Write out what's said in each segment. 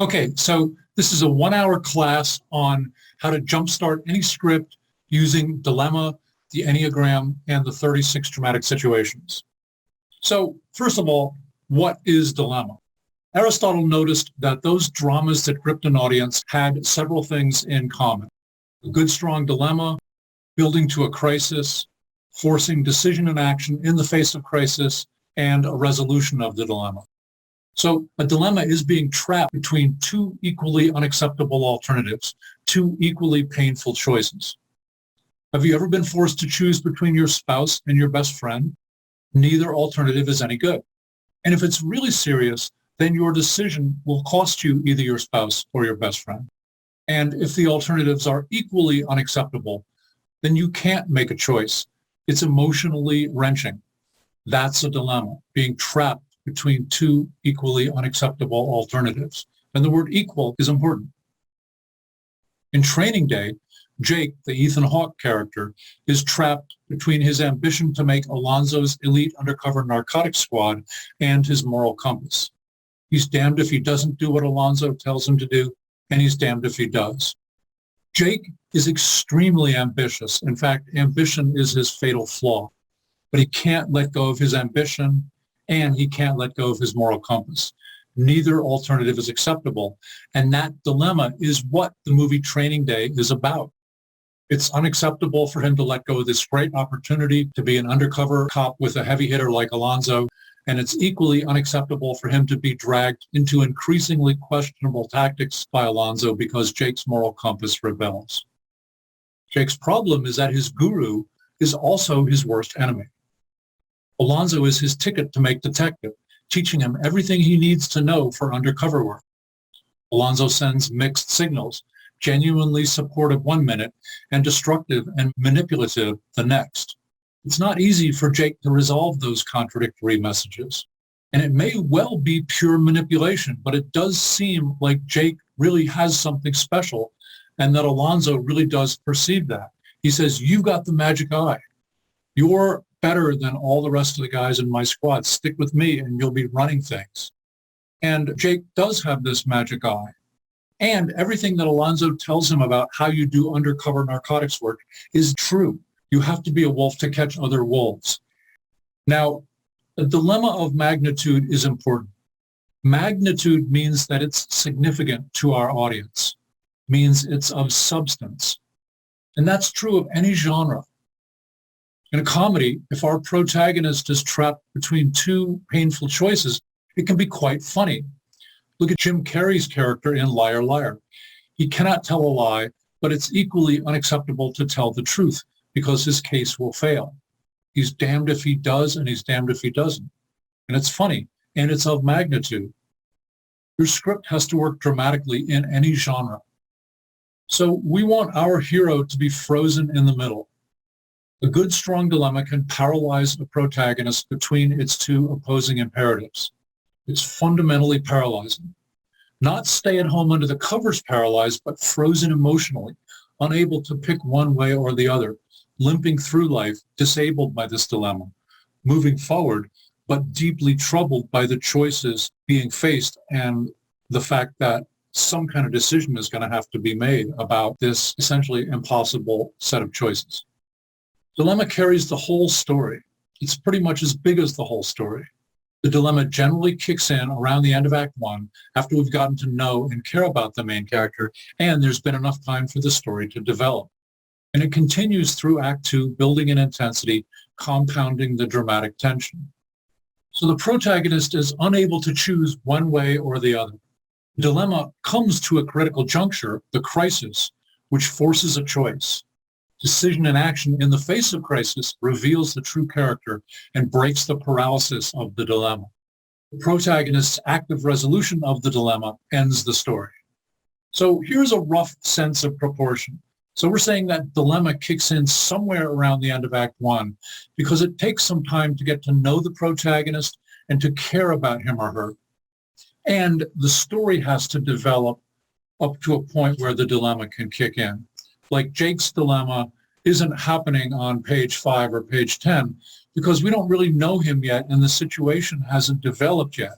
Okay, so this is a 1 hour class on how to jumpstart any script using dilemma, the Enneagram, and the 36 dramatic situations. So first of all, what is dilemma? Aristotle noticed that those dramas that gripped an audience had several things in common. A good, strong dilemma, building to a crisis, forcing decision and action in the face of crisis, and a resolution of the dilemma. So a dilemma is being trapped between two equally unacceptable alternatives, two equally painful choices. Have you ever been forced to choose between your spouse and your best friend? Neither alternative is any good. And if it's really serious, then your decision will cost you either your spouse or your best friend. And if the alternatives are equally unacceptable, then you can't make a choice. It's emotionally wrenching. That's a dilemma, being trapped between two equally unacceptable alternatives. And the word equal is important. In Training Day, Jake, the Ethan Hawke character, is trapped between his ambition to make Alonzo's elite undercover narcotics squad and his moral compass. He's damned if he doesn't do what Alonzo tells him to do, and he's damned if he does. Jake is extremely ambitious. In fact, ambition is his fatal flaw. But he can't let go of his ambition, and he can't let go of his moral compass. Neither alternative is acceptable. And that dilemma is what the movie Training Day is about. It's unacceptable for him to let go of this great opportunity to be an undercover cop with a heavy hitter like Alonzo. And it's equally unacceptable for him to be dragged into increasingly questionable tactics by Alonzo because Jake's moral compass rebels. Jake's problem is that his guru is also his worst enemy. Alonzo is his ticket to make detective, teaching him everything he needs to know for undercover work. Alonzo sends mixed signals, genuinely supportive 1 minute and destructive and manipulative the next. It's not easy for Jake to resolve those contradictory messages. And it may well be pure manipulation, but it does seem like Jake really has something special and that Alonzo really does perceive that. He says, "You've got the magic eye. You're better than all the rest of the guys in my squad. Stick with me and you'll be running things." And Jake does have this magic eye. And everything that Alonzo tells him about how you do undercover narcotics work is true. You have to be a wolf to catch other wolves. Now, the dilemma of magnitude is important. Magnitude means that it's significant to our audience, means it's of substance. And that's true of any genre. In a comedy, if our protagonist is trapped between two painful choices, it can be quite funny. Look at Jim Carrey's character in Liar, Liar. He cannot tell a lie, but it's equally unacceptable to tell the truth because his case will fail. He's damned if he does, and he's damned if he doesn't. And it's funny, and it's of magnitude. Your script has to work dramatically in any genre. So we want our hero to be frozen in the middle. A good, strong dilemma can paralyze the protagonist between its two opposing imperatives. It's fundamentally paralyzing. Not stay at home under the covers paralyzed, but frozen emotionally, unable to pick one way or the other, limping through life, disabled by this dilemma, moving forward, but deeply troubled by the choices being faced and the fact that some kind of decision is going to have to be made about this essentially impossible set of choices. Dilemma carries the whole story. It's pretty much as big as the whole story. The dilemma generally kicks in around the end of Act 1 after we've gotten to know and care about the main character and there's been enough time for the story to develop. And it continues through Act 2, building in intensity, compounding the dramatic tension. So the protagonist is unable to choose one way or the other. The dilemma comes to a critical juncture, the crisis, which forces a choice. Decision and action in the face of crisis reveals the true character and breaks the paralysis of the dilemma. The protagonist's active resolution of the dilemma ends the story. So here's a rough sense of proportion. So we're saying that dilemma kicks in somewhere around the end of Act 1 because it takes some time to get to know the protagonist and to care about him or her. And the story has to develop up to a point where the dilemma can kick in. Like Jake's dilemma isn't happening on page 5 or page 10 because we don't really know him yet and the situation hasn't developed yet.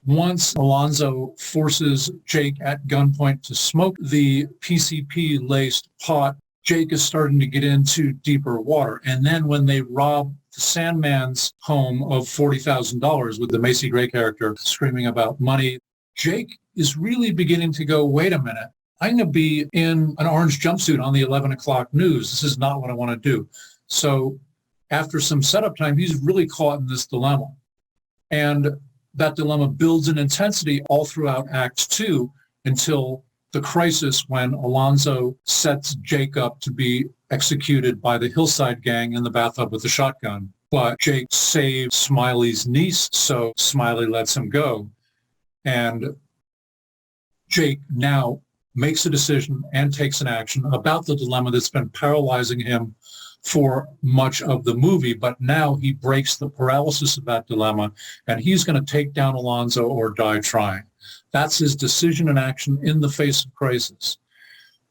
Once Alonzo forces Jake at gunpoint to smoke the PCP-laced pot, Jake is starting to get into deeper water. And then when they rob the Sandman's home of $40,000 with the Macy Gray character screaming about money, Jake is really beginning to go, wait a minute, I'm going to be in an orange jumpsuit on the 11 o'clock news. This is not what I want to do. So after some setup time, he's really caught in this dilemma. And that dilemma builds in intensity all throughout Act 2 until the crisis when Alonzo sets Jake up to be executed by the Hillside Gang in the bathtub with a shotgun. But Jake saves Smiley's niece, so Smiley lets him go. And Jake now makes a decision and takes an action about the dilemma that's been paralyzing him for much of the movie, but now he breaks the paralysis of that dilemma, and he's going to take down Alonzo or die trying. That's his decision and action in the face of crisis.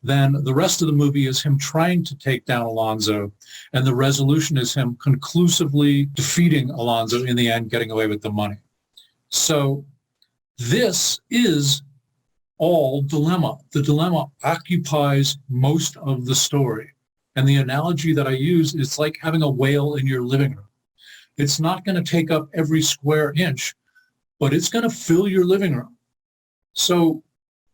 Then the rest of the movie is him trying to take down Alonzo, and the resolution is him conclusively defeating Alonzo in the end, getting away with the money. So this is all dilemma. The dilemma occupies most of the story. And the analogy that I use is like having a whale in your living room. It's not going to take up every square inch, but it's going to fill your living room. So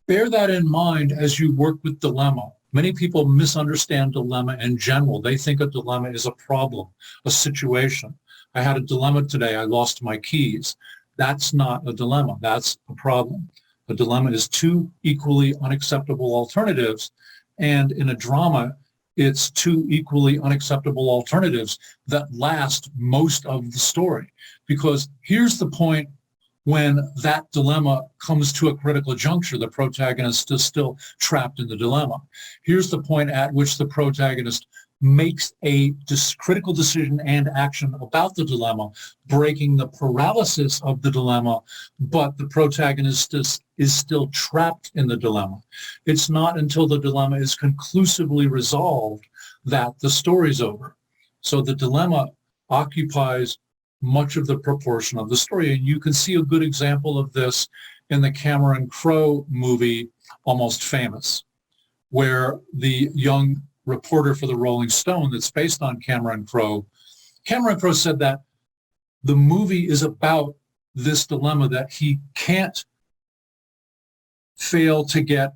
bear that in mind as you work with dilemma. Many people misunderstand dilemma in general. They think a dilemma is a problem, a situation. I had a dilemma today. I lost my keys. That's not a dilemma. That's a problem. A dilemma is two equally unacceptable alternatives. And in a drama, it's two equally unacceptable alternatives that last most of the story. Because here's the point when that dilemma comes to a critical juncture, the protagonist is still trapped in the dilemma. Here's the point at which the protagonist makes a critical decision and action about the dilemma, breaking the paralysis of the dilemma, but the protagonist is still trapped in the dilemma. It's not until the dilemma is conclusively resolved that the story's over. So the dilemma occupies much of the proportion of the story. And you can see a good example of this in the Cameron Crowe movie, Almost Famous, where the young reporter for the Rolling Stone that's based on Cameron Crowe said that the movie is about this dilemma that he can't fail to get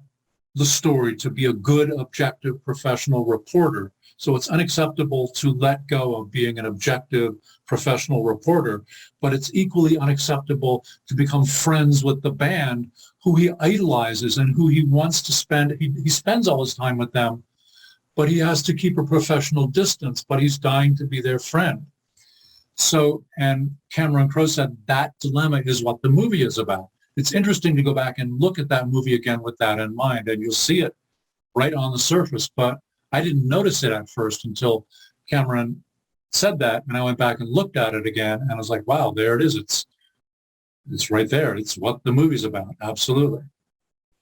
the story to be a good, objective, professional reporter. So it's unacceptable to let go of being an objective, professional reporter, but it's equally unacceptable to become friends with the band who he idolizes and who he wants to spend. He spends all his time with them, but he has to keep a professional distance, but he's dying to be their friend. So, and Cameron Crowe said that dilemma is what the movie is about. It's interesting to go back and look at that movie again with that in mind, and you'll see it right on the surface, but I didn't notice it at first until Cameron said that, and I went back and looked at it again, and I was like, wow, there it is. It's right there. It's what the movie's about. Absolutely.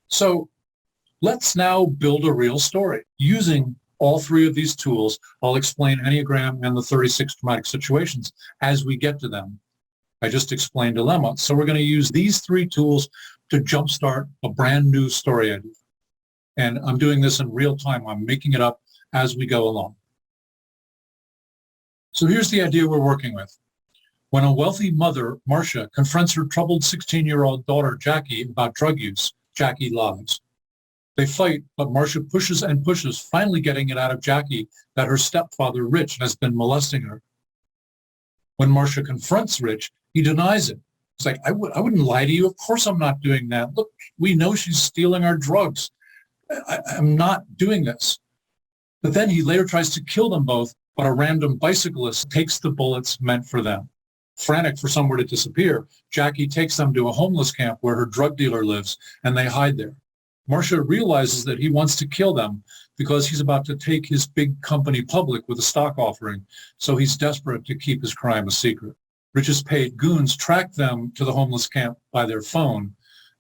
So let's now build a real story using all three of these tools. I'll explain Enneagram and the 36 traumatic situations as we get to them. I just explained dilemma. So we're going to use these three tools to jumpstart a brand new story idea. And I'm doing this in real time. I'm making it up as we go along. So here's the idea we're working with. When a wealthy mother, Marcia, confronts her troubled 16-year-old daughter, Jackie, about drug use, Jackie lies. They fight, but Marcia pushes and pushes, finally getting it out of Jackie that her stepfather, Rich, has been molesting her. When Marcia confronts Rich, he denies it. He's like, I wouldn't lie to you. Of course I'm not doing that. Look, we know she's stealing our drugs. I'm not doing this. But then he later tries to kill them both, but a random bicyclist takes the bullets meant for them. Frantic for somewhere to disappear, Jackie takes them to a homeless camp where her drug dealer lives, and they hide there. Marcia realizes that he wants to kill them because he's about to take his big company public with a stock offering, so he's desperate to keep his crime a secret. Rich's paid goons track them to the homeless camp by their phone,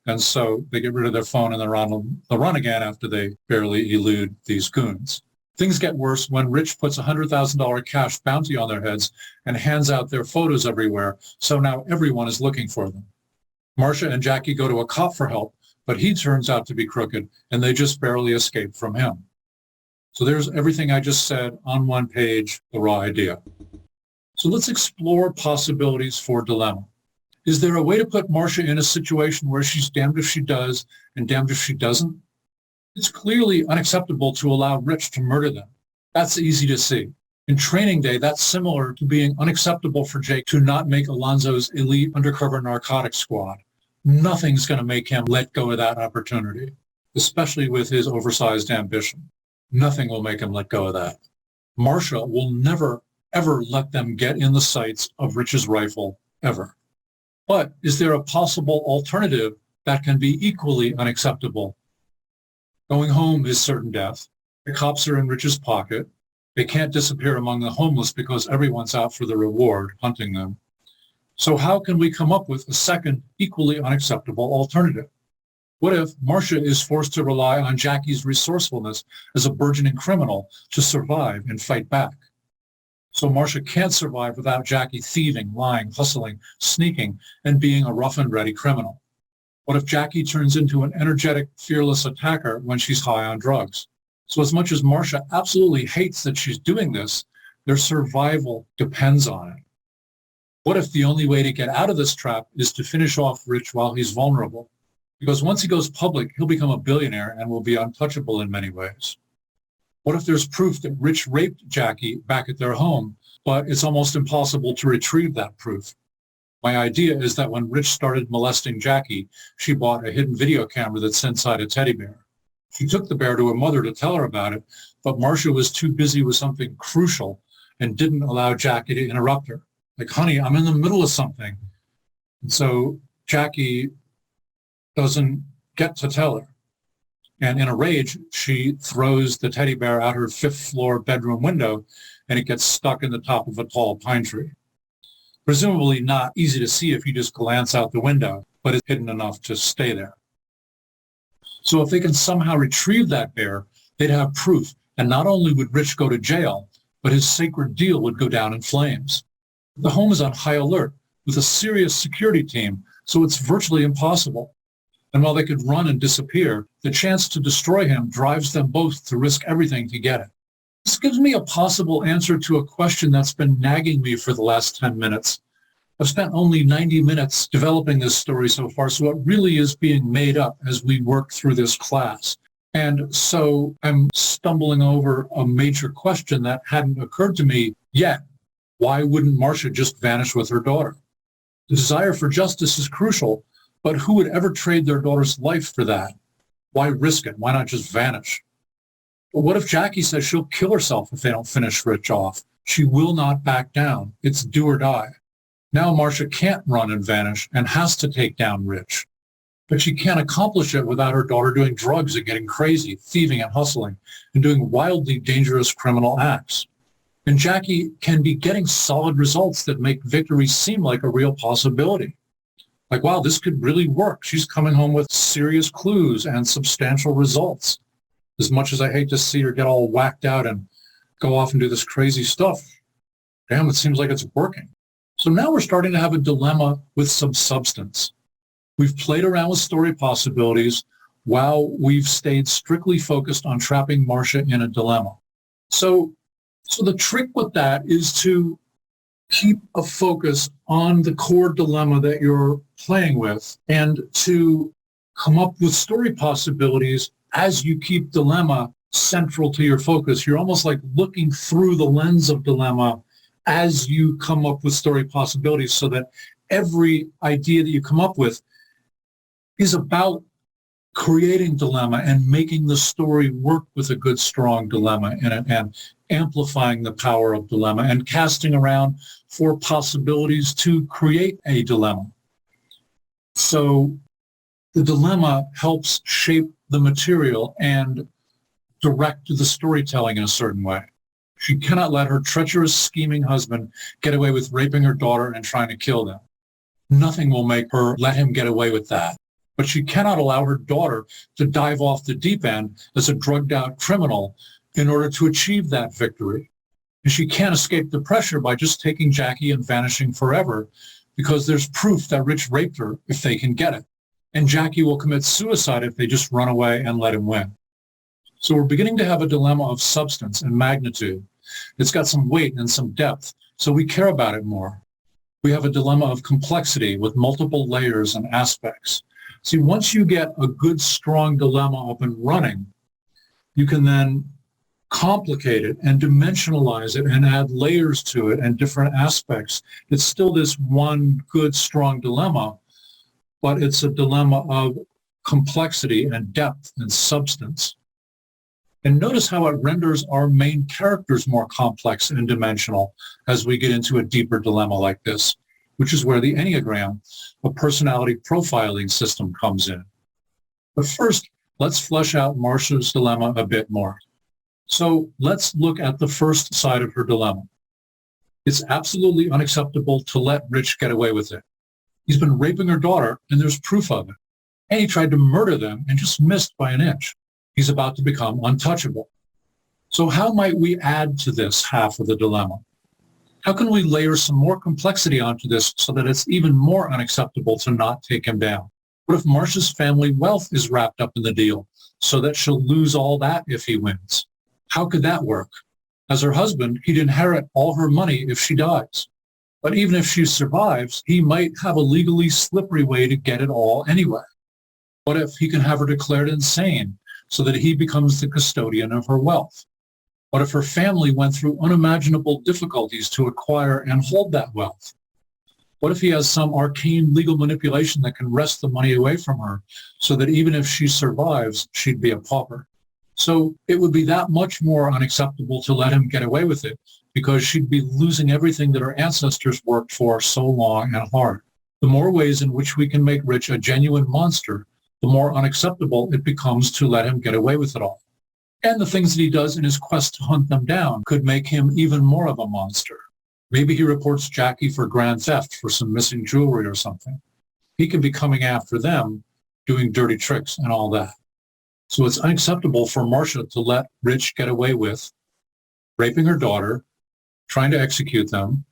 and so they get rid of their phone and they're on the run again after they barely elude these goons. Things get worse when Rich puts a $100,000 cash bounty on their heads and hands out their photos everywhere, so now everyone is looking for them. Marcia and Jackie go to a cop for help, but he turns out to be crooked, and they just barely escape from him. So there's everything I just said on one page, the raw idea. So let's explore possibilities for dilemma. Is there a way to put Marcia in a situation where she's damned if she does and damned if she doesn't? It's clearly unacceptable to allow Rich to murder them. That's easy to see. In Training Day, that's similar to being unacceptable for Jake to not make Alonzo's elite undercover narcotics squad. Nothing's going to make him let go of that opportunity, especially with his oversized ambition. Nothing will make him let go of that. Marcia will never, ever let them get in the sights of Rich's rifle, ever. But is there a possible alternative that can be equally unacceptable? Going home is certain death. The cops are in Rich's pocket. They can't disappear among the homeless because everyone's out for the reward, hunting them. So how can we come up with a second, equally unacceptable alternative? What if Marcia is forced to rely on Jackie's resourcefulness as a burgeoning criminal to survive and fight back? So Marcia can't survive without Jackie thieving, lying, hustling, sneaking, and being a rough and ready criminal. What if Jackie turns into an energetic, fearless attacker when she's high on drugs? So as much as Marcia absolutely hates that she's doing this, their survival depends on it. What if the only way to get out of this trap is to finish off Rich while he's vulnerable? Because once he goes public, he'll become a billionaire and will be untouchable in many ways. What if there's proof that Rich raped Jackie back at their home, but it's almost impossible to retrieve that proof? My idea is that when Rich started molesting Jackie, she bought a hidden video camera that's inside a teddy bear. She took the bear to her mother to tell her about it, but Marcia was too busy with something crucial and didn't allow Jackie to interrupt her. Like, honey, I'm in the middle of something. And so Jackie doesn't get to tell her. And in a rage, she throws the teddy bear out her 5th floor bedroom window, and it gets stuck in the top of a tall pine tree. Presumably not easy to see if you just glance out the window, but it's hidden enough to stay there. So if they can somehow retrieve that bear, they'd have proof. And not only would Rich go to jail, but his sacred deal would go down in flames. The home is on high alert with a serious security team, so it's virtually impossible. And while they could run and disappear, the chance to destroy him drives them both to risk everything to get it. This gives me a possible answer to a question that's been nagging me for the last 10 minutes. I've spent only 90 minutes developing this story so far, so it really is being made up as we work through this class. And so I'm stumbling over a major question that hadn't occurred to me yet. Why wouldn't Marcia just vanish with her daughter? The desire for justice is crucial, but who would ever trade their daughter's life for that? Why risk it? Why not just vanish? But what if Jackie says she'll kill herself if they don't finish Rich off? She will not back down. It's do or die. Now Marcia can't run and vanish and has to take down Rich. But she can't accomplish it without her daughter doing drugs and getting crazy, thieving and hustling, and doing wildly dangerous criminal acts. And Jackie can be getting solid results that make victory seem like a real possibility. Like, wow, this could really work. She's coming home with serious clues and substantial results. As much as I hate to see her get all whacked out and go off and do this crazy stuff, damn, it seems like it's working. So now we're starting to have a dilemma with some substance. We've played around with story possibilities while we've stayed strictly focused on trapping Marcia in a dilemma. So the trick with that is to keep a focus on the core dilemma that you're playing with and to come up with story possibilities as you keep dilemma central to your focus. You're almost like looking through the lens of dilemma as you come up with story possibilities, so that every idea that you come up with is about creating dilemma and making the story work with a good, strong dilemma in it, and amplifying the power of dilemma and casting around for possibilities to create a dilemma. So the dilemma helps shape the material and direct the storytelling in a certain way. She cannot let her treacherous, scheming husband get away with raping her daughter and trying to kill them. Nothing will make her let him get away with that. But she cannot allow her daughter to dive off the deep end as a drugged-out criminal in order to achieve that victory. And she can't escape the pressure by just taking Jackie and vanishing forever, because there's proof that Rich raped her if they can get it. And Jackie will commit suicide if they just run away and let him win. So we're beginning to have a dilemma of substance and magnitude. It's got some weight and some depth, so we care about it more. We have a dilemma of complexity with multiple layers and aspects. See, once you get a good, strong dilemma up and running, you can then complicate it and dimensionalize it and add layers to it and different aspects. It's still this one good, strong dilemma, but it's a dilemma of complexity and depth and substance. And notice how it renders our main characters more complex and dimensional as we get into a deeper dilemma like this, which is where the Enneagram, a personality profiling system, comes in. But first, let's flesh out Marcia's dilemma a bit more. So let's look at the first side of her dilemma. It's absolutely unacceptable to let Rich get away with it. He's been raping her daughter, and there's proof of it. And he tried to murder them and just missed by an inch. He's about to become untouchable. So how might we add to this half of the dilemma? How can we layer some more complexity onto this so that it's even more unacceptable to not take him down? What if Marcia's family wealth is wrapped up in the deal so that she'll lose all that if he wins? How could that work? As her husband, he'd inherit all her money if she dies. But even if she survives, he might have a legally slippery way to get it all anyway. What if he can have her declared insane so that he becomes the custodian of her wealth? What if her family went through unimaginable difficulties to acquire and hold that wealth? What if he has some arcane legal manipulation that can wrest the money away from her so that even if she survives, she'd be a pauper? So it would be that much more unacceptable to let him get away with it because she'd be losing everything that her ancestors worked for so long and hard. The more ways in which we can make Rich a genuine monster, the more unacceptable it becomes to let him get away with it all. And the things that he does in his quest to hunt them down could make him even more of a monster. Maybe he reports Jackie for grand theft for some missing jewelry or something. He can be coming after them, doing dirty tricks and all that. So it's unacceptable for Marcia to let Rich get away with raping her daughter, trying to execute them,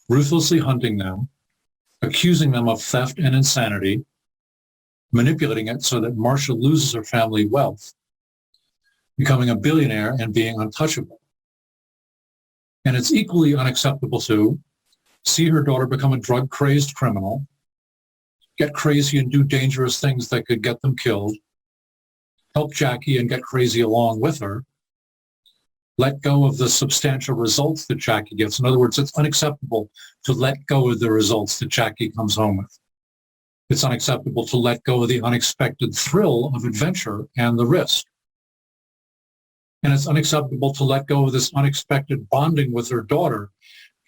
ruthlessly hunting them, accusing them of theft and insanity, manipulating it so that Marcia loses her family wealth, becoming a billionaire and being untouchable. And it's equally unacceptable to see her daughter become a drug-crazed criminal, get crazy and do dangerous things that could get them killed, help Jackie and get crazy along with her, let go of the substantial results that Jackie gets. In other words, it's unacceptable to let go of the results that Jackie comes home with. It's unacceptable to let go of the unexpected thrill of adventure and the risk. And it's unacceptable to let go of this unexpected bonding with her daughter,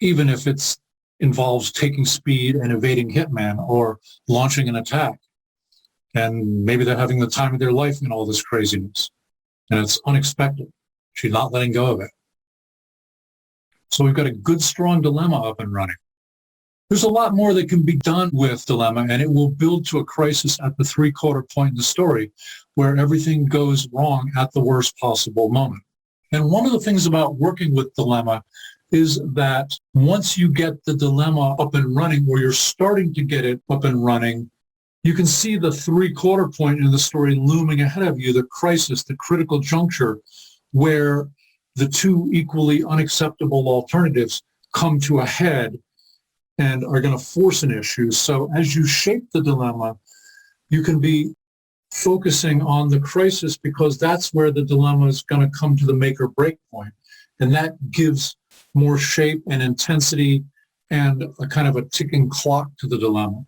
even if it involves taking speed and evading hitman or launching an attack. And maybe they're having the time of their life in all this craziness. And it's unexpected. She's not letting go of it. So we've got a good, strong dilemma up and running. There's a lot more that can be done with dilemma, and it will build to a crisis at the three-quarter point in the story where everything goes wrong at the worst possible moment. And one of the things about working with dilemma is that once you get the dilemma up and running, or you're starting to get it up and running, you can see the three-quarter point in the story looming ahead of you, the crisis, the critical juncture where the two equally unacceptable alternatives come to a head and are going to force an issue. So as you shape the dilemma, you can be focusing on the crisis because that's where the dilemma is going to come to the make or break point. And that gives more shape and intensity and a kind of a ticking clock to the dilemma.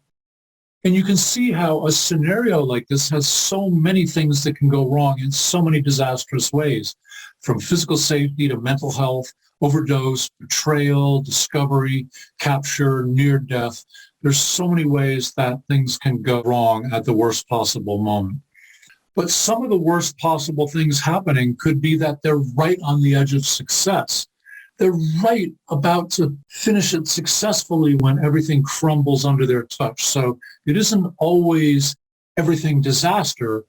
And you can see how a scenario like this has so many things that can go wrong in so many disastrous ways, from physical safety to mental health, overdose, betrayal, discovery, capture, near death. There's so many ways that things can go wrong at the worst possible moment. But some of the worst possible things happening could be that they're right on the edge of success. They're right about to finish it successfully when everything crumbles under their touch. So it isn't always everything disaster.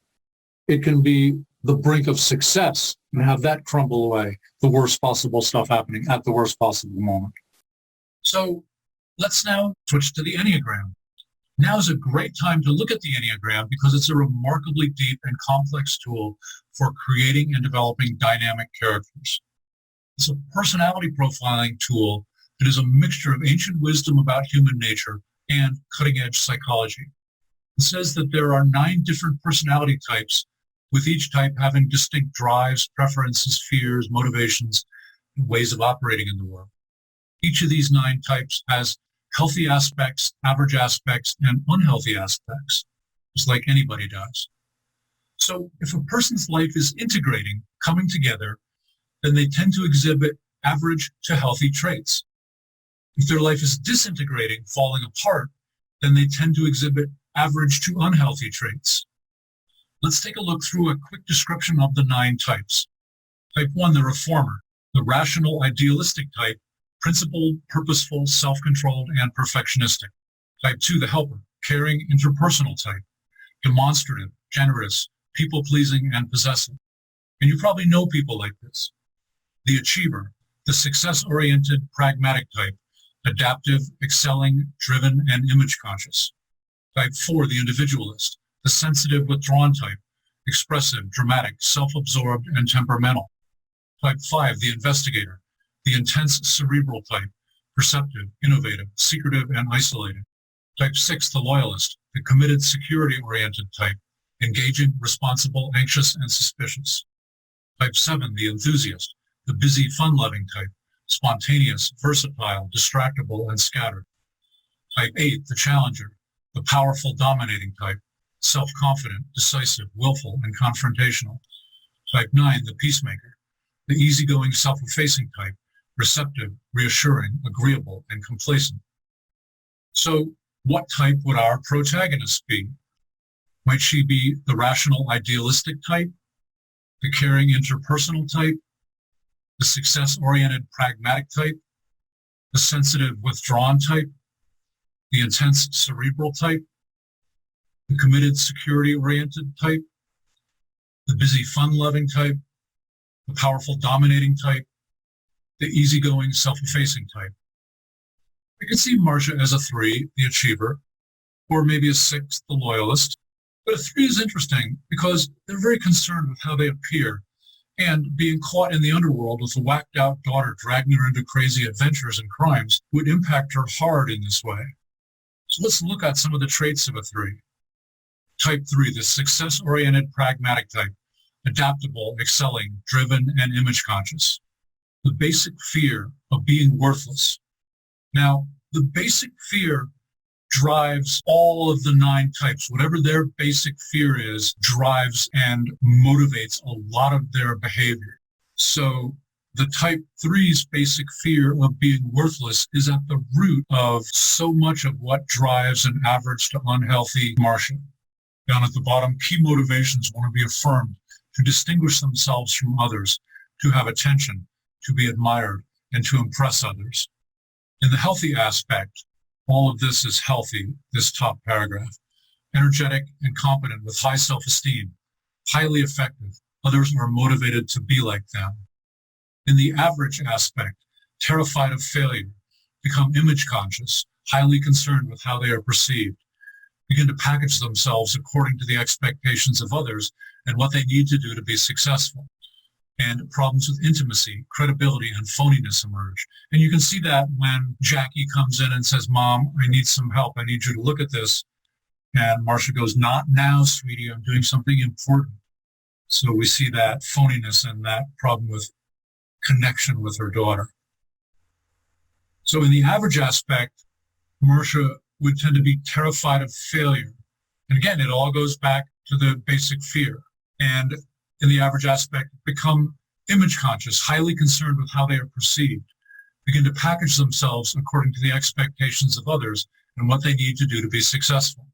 It can be the brink of success and have that crumble away, the worst possible stuff happening at the worst possible moment. So Let's now switch to the Enneagram. Now is a great time to look at the Enneagram because it's a remarkably deep and complex tool for creating and developing dynamic characters. It's a personality profiling tool that is a mixture of ancient wisdom about human nature and cutting-edge psychology. It says that there are 9 different personality types, with each type having distinct drives, preferences, fears, motivations, and ways of operating in the world. Each of these 9 types has healthy aspects, average aspects, and unhealthy aspects, just like anybody does. So if a person's life is integrating, coming together, then they tend to exhibit average to healthy traits. If their life is disintegrating, falling apart, then they tend to exhibit average to unhealthy traits. Let's take a look through a quick description of the 9 types. Type 1, the reformer, the rational, idealistic type, principled, purposeful, self-controlled, and perfectionistic. Type 2, the helper, caring, interpersonal type, demonstrative, generous, people-pleasing, and possessive. And you probably know people like this. The achiever, the success-oriented, pragmatic type, adaptive, excelling, driven, and image-conscious. Type 4, the individualist, the sensitive, withdrawn type, expressive, dramatic, self-absorbed, and temperamental. Type 5, the investigator, the intense cerebral type, perceptive, innovative, secretive, and isolated. Type 6, the loyalist, the committed, security-oriented type, engaging, responsible, anxious, and suspicious. Type 7, the enthusiast, the busy, fun-loving type, spontaneous, versatile, distractible, and scattered. Type 8, the challenger, the powerful, dominating type, self-confident, decisive, willful, and confrontational. Type 9, the peacemaker, the easygoing, self-effacing type, receptive, reassuring, agreeable, and complacent. So what type would our protagonist be? Might she be the rational, idealistic type, the caring, interpersonal type, the success-oriented, pragmatic type, the sensitive, withdrawn type, the intense, cerebral type, the committed, security-oriented type, the busy, fun-loving type, the powerful, dominating type, the easygoing, self-effacing type? I could see Marcia as a 3, the achiever, or maybe a 6, the loyalist. But a 3 is interesting because they're very concerned with how they appear, and being caught in the underworld with a whacked-out daughter dragging her into crazy adventures and crimes would impact her hard in this way. So let's look at some of the traits of a 3. Type 3, the success-oriented, pragmatic type, adaptable, excelling, driven, and image-conscious. The basic fear of being worthless. Now, the basic fear drives all of the 9 types. Whatever their basic fear is, drives and motivates a lot of their behavior. So the type 3's basic fear of being worthless is at the root of so much of what drives an average to unhealthy Marcia. Down at the bottom, key motivations want to be affirmed, to distinguish themselves from others, to have attention, to be admired, and to impress others. In the healthy aspect, all of this is healthy, this top paragraph. Energetic and competent with high self-esteem, highly effective. Others are motivated to be like them. In the average aspect, terrified of failure, become image conscious, highly concerned with how they are perceived, begin to package themselves according to the expectations of others and what they need to do to be successful. And problems with intimacy, credibility, and phoniness emerge. And you can see that when Jackie comes in and says, "Mom, I need some help. I need you to look at this." And Marcia goes, "Not now, sweetie. I'm doing something important." So we see that phoniness and that problem with connection with her daughter. So in the average aspect, Marcia would tend to be terrified of failure. And again, it all goes back to the basic fear. And in the average aspect, become image conscious, highly concerned with how they are perceived, begin to package themselves according to the expectations of others and what they need to do to be successful.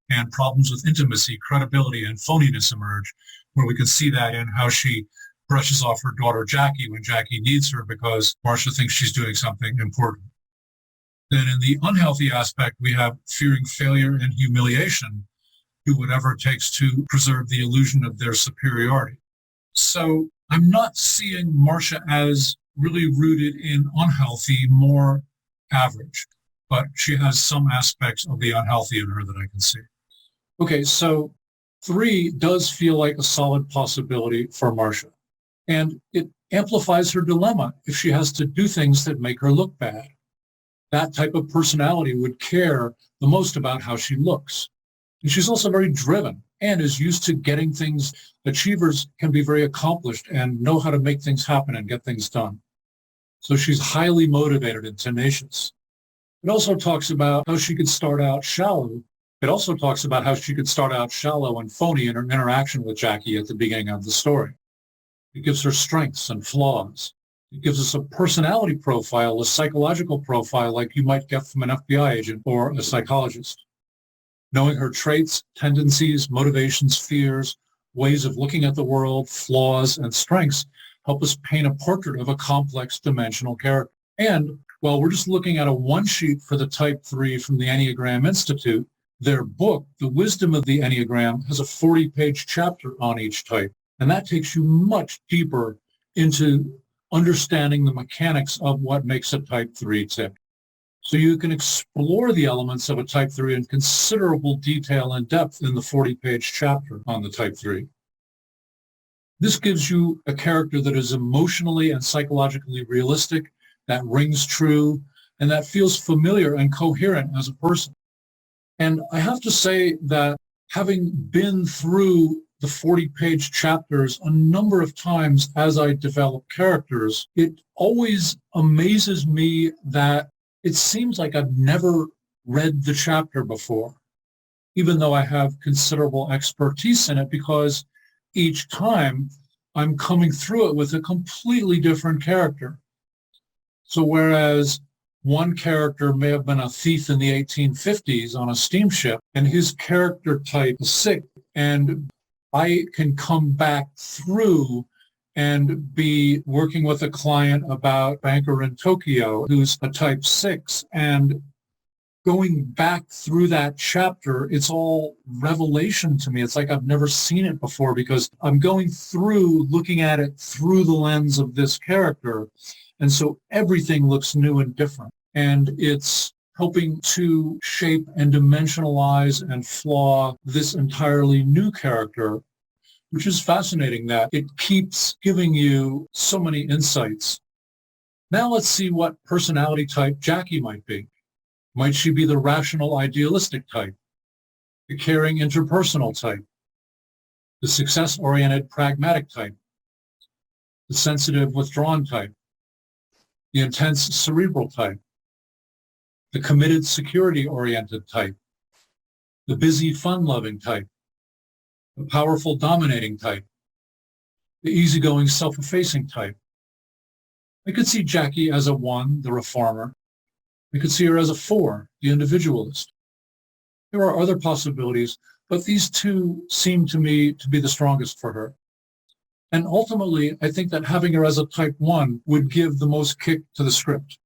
And problems with intimacy, credibility, and phoniness emerge, where we can see that in how she brushes off her daughter Jackie when Jackie needs her because Marcia thinks she's doing something important. Then in the unhealthy aspect, we have fearing failure and humiliation, do whatever it takes to preserve the illusion of their superiority. So I'm not seeing Marcia as really rooted in unhealthy, more average. but she has some aspects of the unhealthy in her that I can see. Okay, so 3 does feel like a solid possibility for Marcia. And it amplifies her dilemma if she has to do things that make her look bad. That type of personality would care the most about how she looks. And she's also very driven and is used to getting things. Achievers can be very accomplished and know how to make things happen and get things done. So she's highly motivated and tenacious. It also talks about how she could start out shallow. It also talks about how she could start out shallow and phony in her interaction with Jackie at the beginning of the story. It gives her strengths and flaws. It gives us a personality profile, a psychological profile like you might get from an FBI agent or a psychologist. Knowing her traits, tendencies, motivations, fears, ways of looking at the world, flaws, and strengths help us paint a portrait of a complex dimensional character. And while we're just looking at a one sheet for the Type 3 from the Enneagram Institute, their book, The Wisdom of the Enneagram, has a 40-page chapter on each type. And that takes you much deeper into understanding the mechanics of what makes a Type 3 tick. So you can explore the elements of a Type 3 in considerable detail and depth in the 40-page chapter on the Type 3. This gives you a character that is emotionally and psychologically realistic, that rings true, and that feels familiar and coherent as a person. And I have to say that having been through the 40-page chapters a number of times as I develop characters, it always amazes me that it seems like I've never read the chapter before, even though I have considerable expertise in it, because each time I'm coming through it with a completely different character. So whereas one character may have been a thief in the 1850s on a steamship, and his character type is sick, and I can come back through and be working with a client about a banker in Tokyo who's a Type 6, and going back through that chapter, it's all revelation to me. It's like I've never seen it before because I'm going through, looking at it through the lens of this character. And so everything looks new and different. And it's helping to shape and dimensionalize and flaw this entirely new character, which is fascinating that it keeps giving you so many insights. Now let's see what personality type Jackie might be. Might she be the rational idealistic type, the caring interpersonal type, the success-oriented pragmatic type, the sensitive withdrawn type, the intense cerebral type, the committed security-oriented type, the busy fun-loving type, the powerful dominating type, the easygoing self-effacing type? I could see Jackie as a 1, the reformer. I could see her as a 4, the individualist. There are other possibilities, but these 2 seem to me to be the strongest for her. And ultimately, I think that having her as a Type 1 would give the most kick to the script.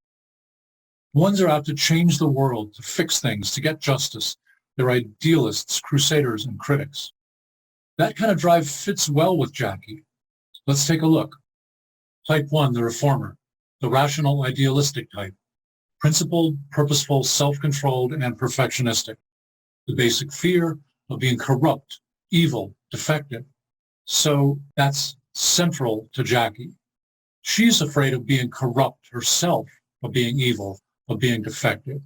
1s are out to change the world, to fix things, to get justice. They're idealists, crusaders, and critics. That kind of drive fits well with Jackie. Let's take a look. Type 1, the reformer, the rational idealistic type. Principled, purposeful, self-controlled, and perfectionistic. The basic fear of being corrupt, evil, defective. So that's central to Jackie. She's afraid of being corrupt herself, of being evil, of being defective.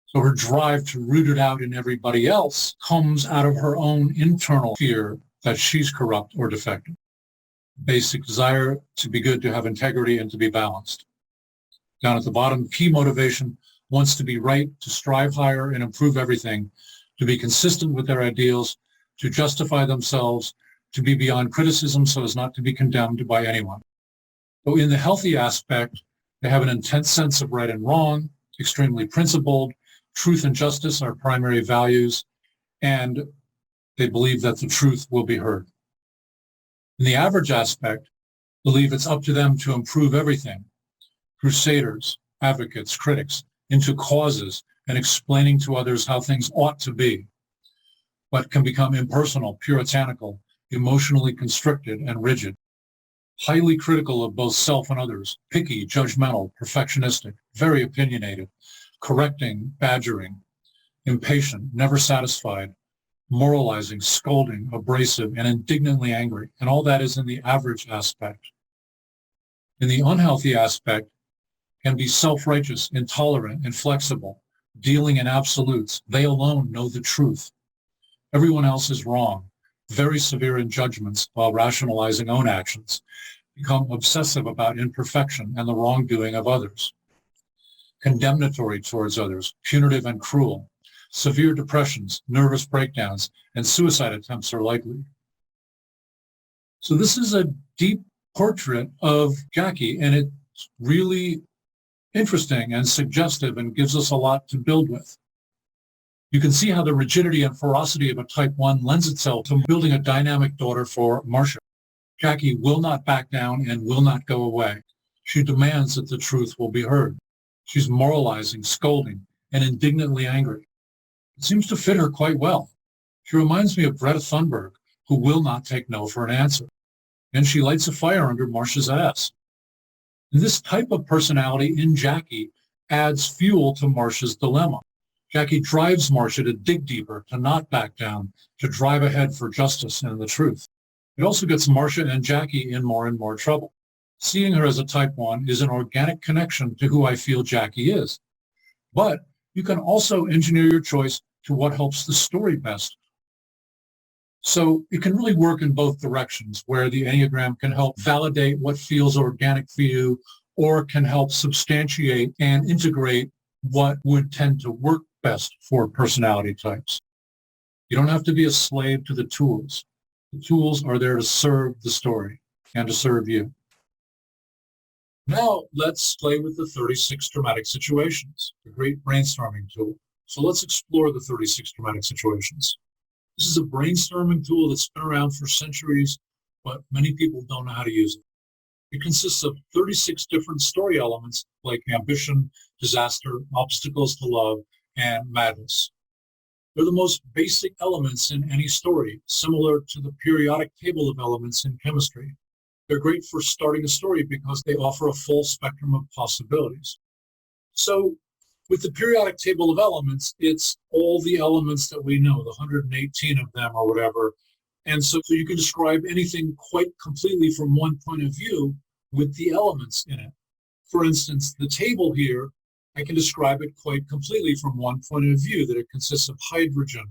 So her drive to root it out in everybody else comes out of her own internal fear that she's corrupt or defective. Basic desire to be good, to have integrity, and to be balanced. Down at the bottom, key motivation wants to be right, to strive higher and improve everything, to be consistent with their ideals, to justify themselves, to be beyond criticism so as not to be condemned by anyone. So in the healthy aspect, they have an intense sense of right and wrong, extremely principled, truth and justice are primary values, and they believe that the truth will be heard. In the average aspect, believe it's up to them to improve everything. Crusaders, advocates, critics, into causes and explaining to others how things ought to be, but can become impersonal, puritanical, emotionally constricted, and rigid. Highly critical of both self and others, picky, judgmental, perfectionistic, very opinionated, correcting, badgering, impatient, never satisfied, moralizing, scolding, abrasive, and indignantly angry. And all that is in the average aspect. In the unhealthy aspect can be self-righteous, intolerant, inflexible, dealing in absolutes. They alone know the truth. Everyone else is wrong, very severe in judgments while rationalizing own actions, become obsessive about imperfection and the wrongdoing of others, condemnatory towards others, punitive and cruel. Severe depressions, nervous breakdowns, and suicide attempts are likely. So this is a deep portrait of Jackie, and it's really interesting and suggestive and gives us a lot to build with. You can see how the rigidity and ferocity of a type 1 lends itself to building a dynamic daughter for Marcia. Jackie will not back down and will not go away. She demands that the truth will be heard. She's moralizing, scolding, and indignantly angry. It seems to fit her quite well. She reminds me of Greta Thunberg, who will not take no for an answer. And she lights a fire under Marcia's ass. And this type of personality in Jackie adds fuel to Marcia's dilemma. Jackie drives Marcia to dig deeper, to not back down, to drive ahead for justice and the truth. It also gets Marcia and Jackie in more and more trouble. Seeing her as a type 1 is an organic connection to who I feel Jackie is. But you can also engineer your choice to what helps the story best. So it can really work in both directions, where the Enneagram can help validate what feels organic for you, or can help substantiate and integrate what would tend to work best for personality types. You don't have to be a slave to the tools. The tools are there to serve the story and to serve you. Now let's play with the 36 dramatic situations, a great brainstorming tool. So let's explore the 36 dramatic situations. This is a brainstorming tool that's been around for centuries, but many people don't know how to use it. It consists of 36 different story elements like ambition, disaster, obstacles to love, and madness. They're the most basic elements in any story, similar to the periodic table of elements in chemistry. They're great for starting a story because they offer a full spectrum of possibilities. So with the periodic table of elements, it's all the elements that we know, the 118 of them or whatever. And so you can describe anything quite completely from one point of view with the elements in it. For instance, the table here, I can describe it quite completely from one point of view, that it consists of hydrogen,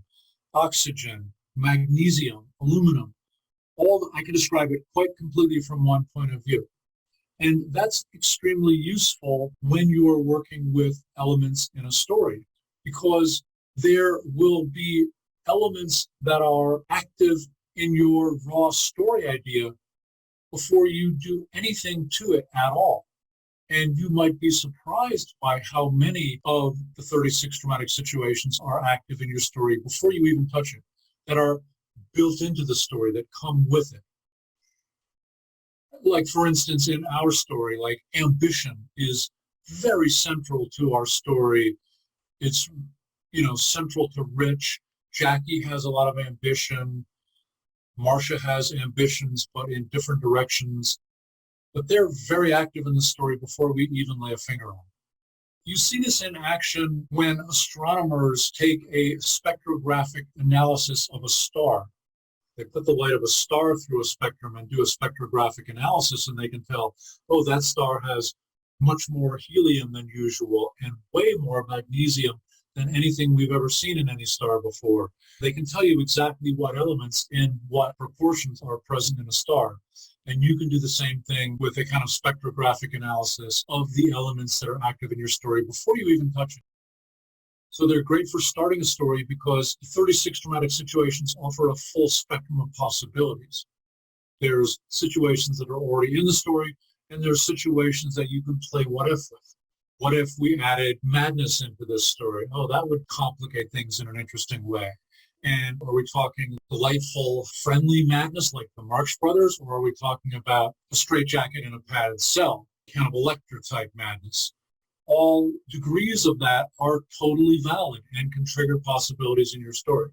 oxygen, magnesium, aluminum. I can describe it quite completely from one point of view. And that's extremely useful when you are working with elements in a story, because there will be elements that are active in your raw story idea before you do anything to it at all. And you might be surprised by how many of the 36 dramatic situations are active in your story before you even touch it, that are built into the story, that come with it. Like, for instance, in our story, like ambition is very central to our story. It's, central to Rich. Jackie has a lot of ambition. Marcia has ambitions, but in different directions. But they're very active in the story before we even lay a finger on it. You see this in action when astronomers take a spectrographic analysis of a star. They put the light of a star through a spectrum and do a spectrographic analysis, and they can tell, oh, that star has much more helium than usual and way more magnesium than anything we've ever seen in any star before. They can tell you exactly what elements in what proportions are present in a star. And you can do the same thing with a kind of spectrographic analysis of the elements that are active in your story before you even touch it. So they're great for starting a story because the 36 dramatic situations offer a full spectrum of possibilities. There's situations that are already in the story, and there's situations that you can play what if with. What if we added madness into this story? Oh, that would complicate things in an interesting way. And are we talking delightful, friendly madness like the Marx Brothers, or are we talking about a straitjacket in a padded cell, Hannibal Lecter type madness? All degrees of that are totally valid and can trigger possibilities in your story.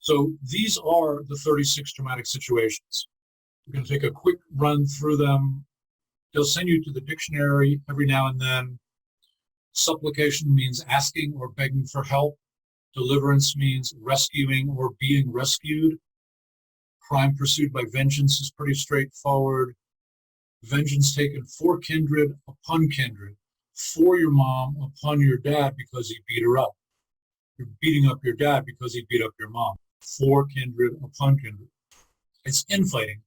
So these are the 36 dramatic situations. We're going to take a quick run through them. They'll send you to the dictionary every now and then. Supplication means asking or begging for help. Deliverance means rescuing or being rescued. Crime pursued by vengeance is pretty straightforward. Vengeance taken for kindred, upon kindred. For your mom, upon your dad because he beat her up. You're beating up your dad because he beat up your mom. For kindred, upon kindred. It's infighting.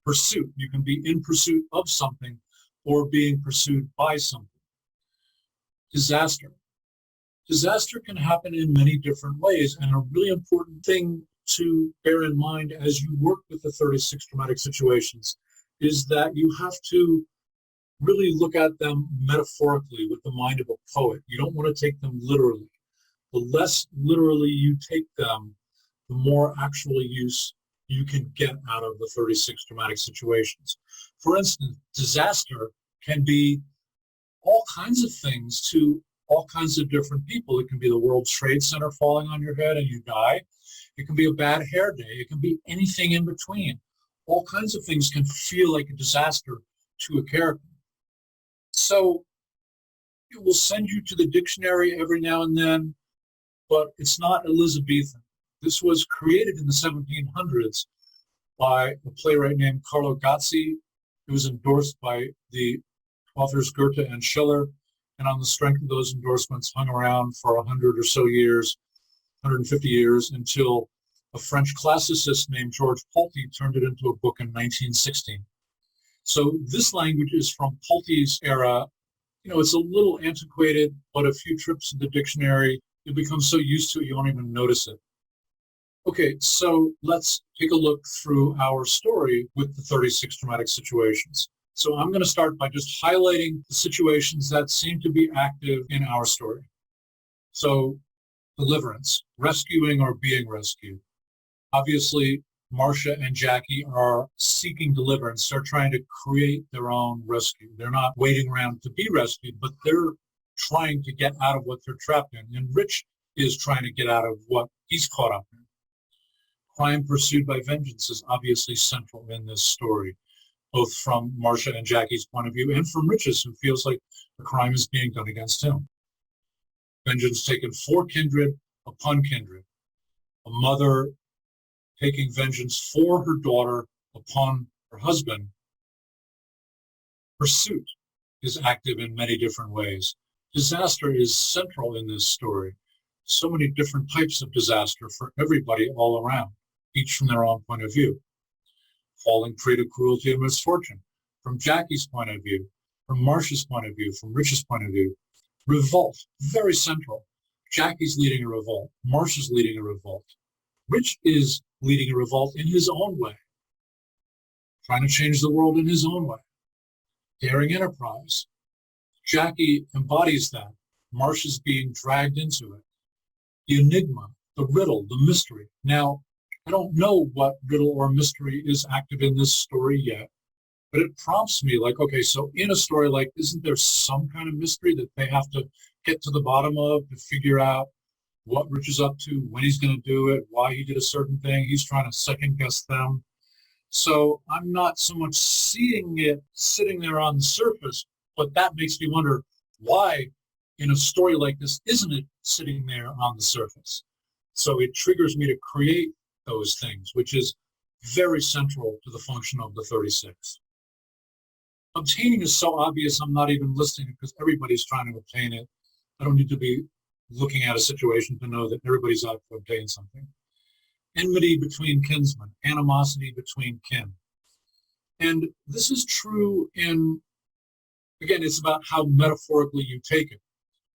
Pursuit. You can be in pursuit of something or being pursued by something. Disaster. Disaster can happen in many different ways, and a really important thing to bear in mind as you work with the 36 dramatic situations is that you have to really look at them metaphorically with the mind of a poet. You don't want to take them literally. The less literally you take them, the more actual use you can get out of the 36 dramatic situations. For instance, disaster can be all kinds of things to all kinds of different people. It can be the World Trade Center falling on your head and you die. It can be a bad hair day. It can be anything in between. All kinds of things can feel like a disaster to a character. So it will send you to the dictionary every now and then, but it's not Elizabethan. This was created in the 1700s by a playwright named Carlo Gozzi. It was endorsed by the authors Goethe and Schiller, and on the strength of those endorsements hung around for 100 or so years, 150 years, until a French classicist named Georges Polti turned it into a book in 1916. So this language is from Polti's era. You know, it's a little antiquated, but a few trips to the dictionary, you become so used to it, you won't even notice it. Okay, so let's take a look through our story with the 36 dramatic situations. So I'm going to start by just highlighting the situations that seem to be active in our story. So deliverance, rescuing or being rescued. Obviously, Marcia and Jackie are seeking deliverance. They're trying to create their own rescue. They're not waiting around to be rescued, but they're trying to get out of what they're trapped in. And Rich is trying to get out of what he's caught up in. Crime pursued by vengeance is obviously central in this story, both from Marcia and Jackie's point of view and from Rich's, who feels like the crime is being done against him. Vengeance taken for kindred, upon kindred. A mother taking vengeance for her daughter upon her husband. Pursuit is active in many different ways. Disaster is central in this story. So many different types of disaster for everybody all around, each from their own point of view. Falling prey to cruelty and misfortune, from Jackie's point of view, from Marcia's point of view, from Rich's point of view. Revolt, very central. Jackie's leading a revolt. Marcia's leading a revolt. Rich is leading a revolt in his own way, trying to change the world in his own way. Daring enterprise. Jackie embodies that. Marcia's being dragged into it. The enigma, the riddle, the mystery. Now, I don't know what riddle or mystery is active in this story yet, but it prompts me like, okay, so in a story like, isn't there some kind of mystery that they have to get to the bottom of to figure out what Rich is up to, when he's going to do it, why he did a certain thing? He's trying to second guess them. So I'm not so much seeing it sitting there on the surface, but that makes me wonder why in a story like this isn't it sitting there on the surface? So it triggers me to create those things, which is very central to the function of the 36. Obtaining is so obvious, I'm not even listing it because everybody's trying to obtain it. I don't need to be looking at a situation to know that everybody's out to obtain something. Enmity between kinsmen, animosity between kin. And this is true in, again, it's about how metaphorically you take it.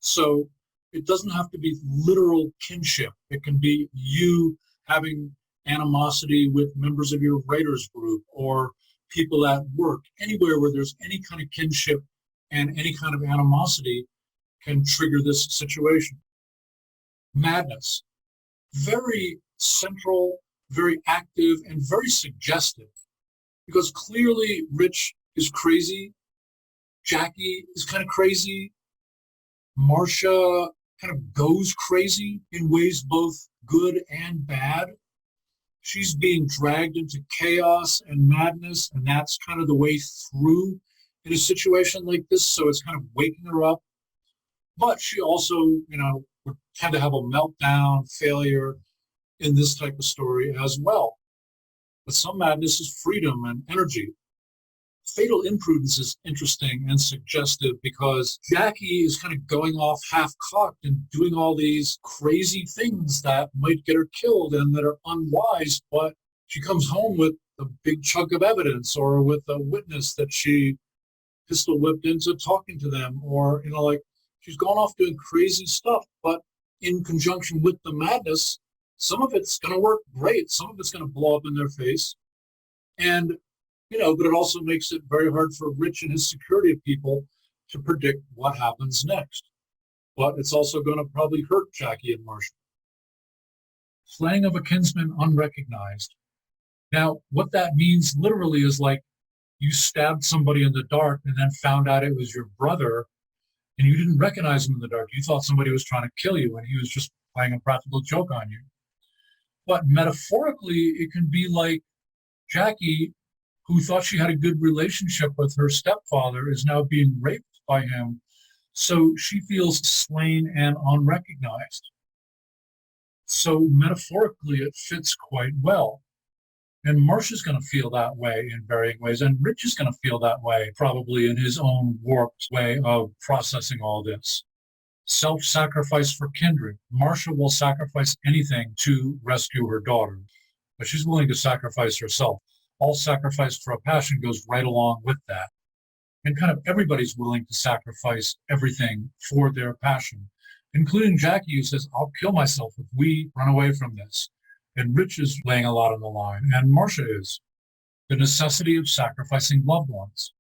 So it doesn't have to be literal kinship. It can be you having animosity with members of your writers group or people at work. Anywhere where there's any kind of kinship and any kind of animosity can trigger this situation. Madness, very central, very active, and very suggestive, because clearly Rich is crazy, Jackie is kind of crazy, Marcia kind of goes crazy in ways both good and bad. She's being dragged into chaos and madness, and that's kind of the way through in a situation like this. So it's kind of waking her up. But she also, would tend to have a meltdown, failure in this type of story as well. But some madness is freedom and energy. Fatal imprudence is interesting and suggestive because Jackie is kind of going off half-cocked and doing all these crazy things that might get her killed and that are unwise, but she comes home with a big chunk of evidence or with a witness that she pistol whipped into talking to them, or, like she's gone off doing crazy stuff, but in conjunction with the madness, some of it's going to work great. Some of it's going to blow up in their face. And but it also makes it very hard for Rich and his security people to predict what happens next. But it's also going to probably hurt Jackie and Marcia. Slaying of a kinsman unrecognized. Now, what that means literally is like you stabbed somebody in the dark and then found out it was your brother and you didn't recognize him in the dark. You thought somebody was trying to kill you and he was just playing a practical joke on you. But metaphorically, it can be like Jackie, who thought she had a good relationship with her stepfather, is now being raped by him. So she feels slain and unrecognized. So metaphorically, it fits quite well. And Marcia's going to feel that way in varying ways. And Rich is going to feel that way, probably in his own warped way of processing all this. Self-sacrifice for kindred. Marcia will sacrifice anything to rescue her daughter, but she's willing to sacrifice herself. All sacrifice for a passion goes right along with that. And kind of everybody's willing to sacrifice everything for their passion, including Jackie, who says, I'll kill myself if we run away from this. And Rich is laying a lot on the line, and Marcia is. The necessity of sacrificing loved ones.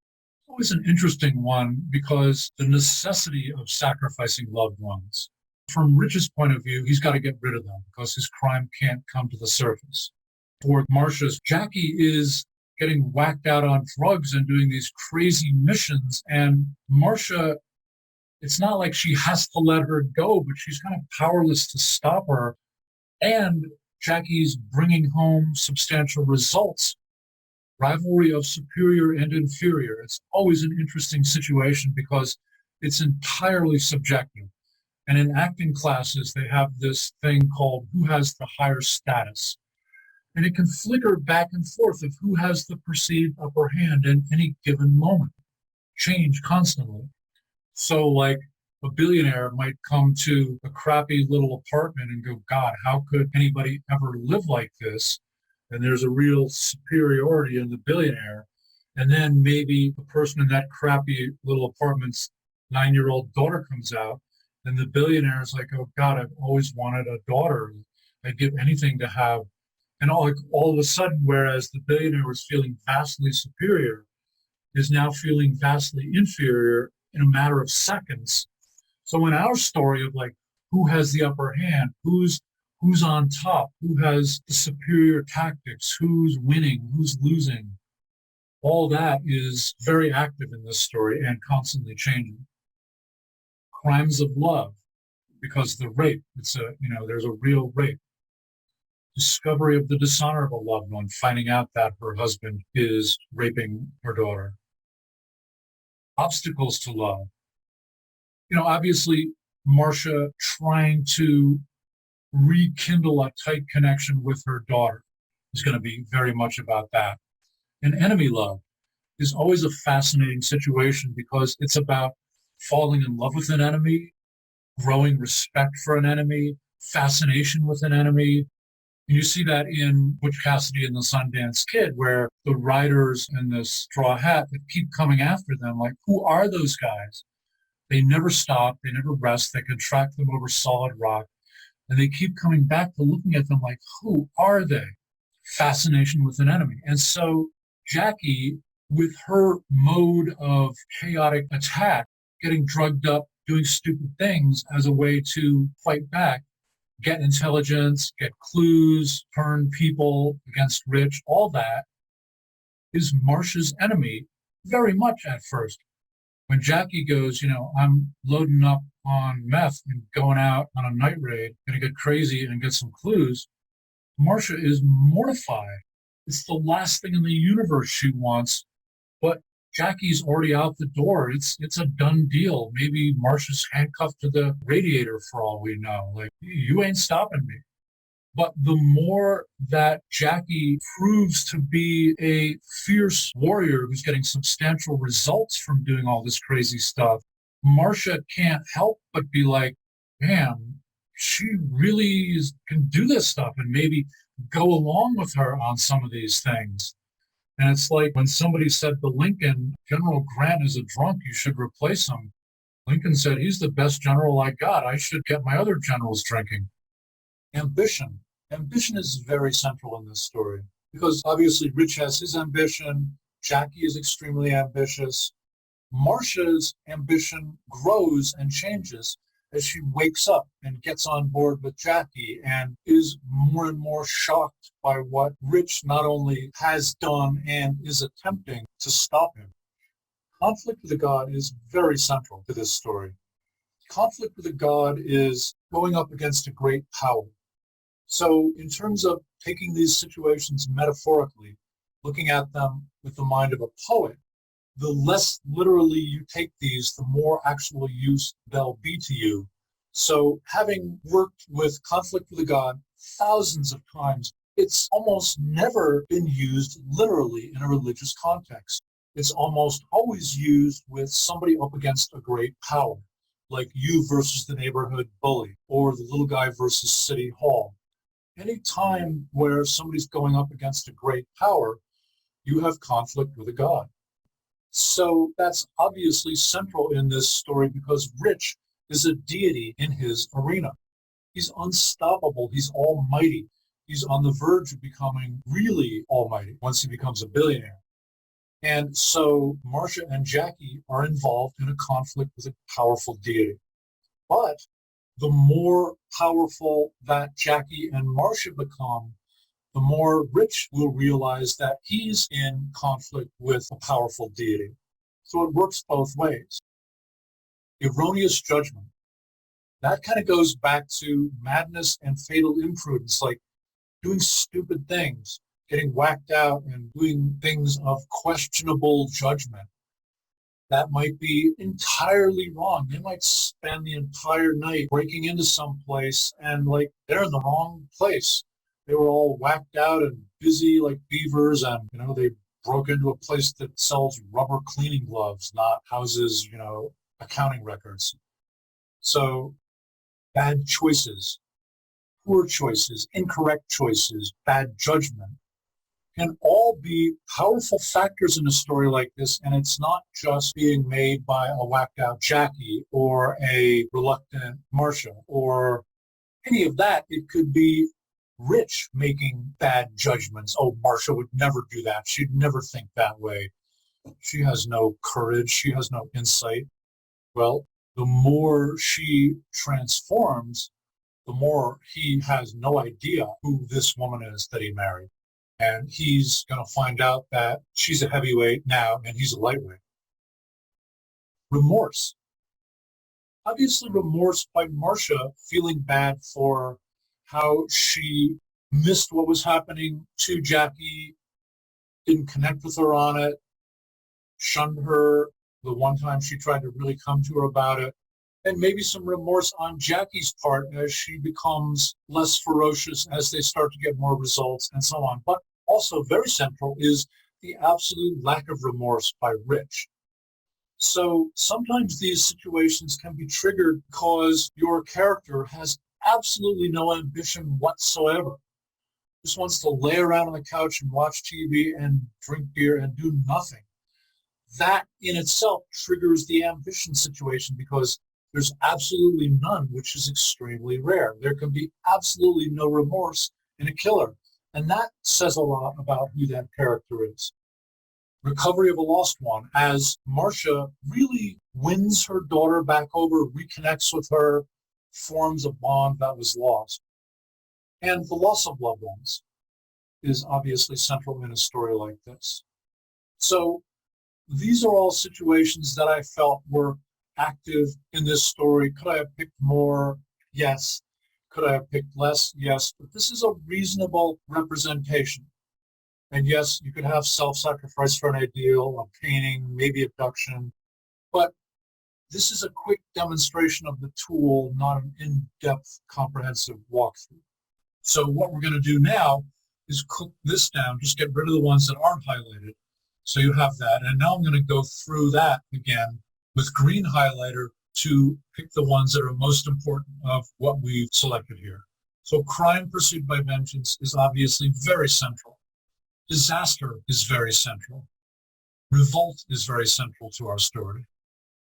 Always an interesting one because the necessity of sacrificing loved ones. From Rich's point of view, he's got to get rid of them because his crime can't come to the surface. For Marcia's, Jackie is getting whacked out on drugs and doing these crazy missions. And Marcia, it's not like she has to let her go, but she's kind of powerless to stop her. And Jackie's bringing home substantial results. Rivalry of superior and inferior. It's always an interesting situation because it's entirely subjective. And in acting classes, they have this thing called who has the higher status. And it can flicker back and forth of who has the perceived upper hand in any given moment, change constantly. So like a billionaire might come to a crappy little apartment and go, God, how could anybody ever live like this? And there's a real superiority in the billionaire. And then maybe the person in that crappy little apartment's 9-year-old daughter comes out and the billionaire is like, oh God, I've always wanted a daughter. I'd give anything to have. And all of a sudden, whereas the billionaire was feeling vastly superior, is now feeling vastly inferior in a matter of seconds. So in our story of like, who has the upper hand, who's on top, who has the superior tactics, who's winning, who's losing, all that is very active in this story and constantly changing. Crimes of love, because the rape, there's a real rape. Discovery of the dishonor of a loved one, finding out that her husband is raping her daughter. Obstacles to love. Obviously, Marcia trying to rekindle a tight connection with her daughter is going to be very much about that. And enemy love is always a fascinating situation because it's about falling in love with an enemy, growing respect for an enemy, fascination with an enemy. And you see that in Butch Cassidy and the Sundance Kid, where the riders in the straw hat that keep coming after them, like, who are those guys? They never stop. They never rest. They can track them over solid rock. And they keep coming back to looking at them like, who are they? Fascination with an enemy. And so Jackie, with her mode of chaotic attack, getting drugged up, doing stupid things as a way to fight back, get intelligence, get clues, turn people against Rich, all that is Marcia's enemy very much at first. When Jackie goes, I'm loading up on meth and going out on a night raid, going to get crazy and get some clues, Marcia is mortified. It's the last thing in the universe she wants, but Jackie's already out the door. It's a done deal. Maybe Marcia's handcuffed to the radiator for all we know. Like, you ain't stopping me. But the more that Jackie proves to be a fierce warrior who's getting substantial results from doing all this crazy stuff, Marcia can't help but be like, man, she really can do this stuff, and maybe go along with her on some of these things. And it's like when somebody said to Lincoln, General Grant is a drunk, you should replace him. Lincoln said, he's the best general I got. I should get my other generals drinking. Ambition. Ambition is very central in this story because obviously Rich has his ambition. Jackie is extremely ambitious. Marcia's ambition grows and changes as she wakes up and gets on board with Jackie and is more and more shocked by what Rich not only has done and is attempting to stop him. Conflict with the god is very central to this story. Conflict with the god is going up against a great power. So in terms of taking these situations metaphorically, looking at them with the mind of a poet, the less literally you take these, the more actual use they'll be to you. So having worked with conflict with a god thousands of times, it's almost never been used literally in a religious context. It's almost always used with somebody up against a great power, like you versus the neighborhood bully, or the little guy versus City Hall. Any time where somebody's going up against a great power, you have conflict with a god. So that's obviously central in this story because Rich is a deity in his arena. He's unstoppable. He's almighty. He's on the verge of becoming really almighty once he becomes a billionaire. And so Marcia and Jackie are involved in a conflict with a powerful deity. But the more powerful that Jackie and Marcia become, the more Rich will realize that he's in conflict with a powerful deity. So it works both ways. Erroneous judgment. That kind of goes back to madness and fatal imprudence, like doing stupid things, getting whacked out and doing things of questionable judgment. That might be entirely wrong. They might spend the entire night breaking into some place and like they're in the wrong place. They were all whacked out and busy like beavers, and they broke into a place that sells rubber cleaning gloves, not houses, accounting records. So bad choices, poor choices, incorrect choices, bad judgment can all be powerful factors in a story like this. And it's not just being made by a whacked out Jackie or a reluctant Marcia or any of that. It could be Rich making bad judgments. Oh, Marcia would never do that. She'd never think that way. She has no courage. She has no insight. Well, the more she transforms, the more he has no idea who this woman is that he married. And he's going to find out that she's a heavyweight now and he's a lightweight. Remorse. Obviously, remorse by Marcia, feeling bad for how she missed what was happening to Jackie, didn't connect with her on it, shunned her the one time she tried to really come to her about it, and maybe some remorse on Jackie's part as she becomes less ferocious as they start to get more results and so on. But also very central is the absolute lack of remorse by Rich. So sometimes these situations can be triggered because your character has absolutely no ambition whatsoever. Just wants to lay around on the couch and watch TV and drink beer and do nothing. That in itself triggers the ambition situation because there's absolutely none, which is extremely rare. There can be absolutely no remorse in a killer. And that says a lot about who that character is. Recovery of a lost one, as Marcia really wins her daughter back over, reconnects with her, forms a bond that was lost. And the loss of loved ones is obviously central in a story like this. So these are all situations that I felt were active in this story. Could I have picked more? Yes. Could I have picked less? Yes. But this is a reasonable representation. And yes, you could have self-sacrifice for an ideal, a painting, maybe abduction, but this is a quick demonstration of the tool, not an in-depth, comprehensive walkthrough. So what we're going to do now is cook this down, just get rid of the ones that aren't highlighted. So you have that. And now I'm going to go through that again with green highlighter to pick the ones that are most important of what we've selected here. So crime pursued by vengeance is obviously very central. Disaster is very central. Revolt is very central to our story.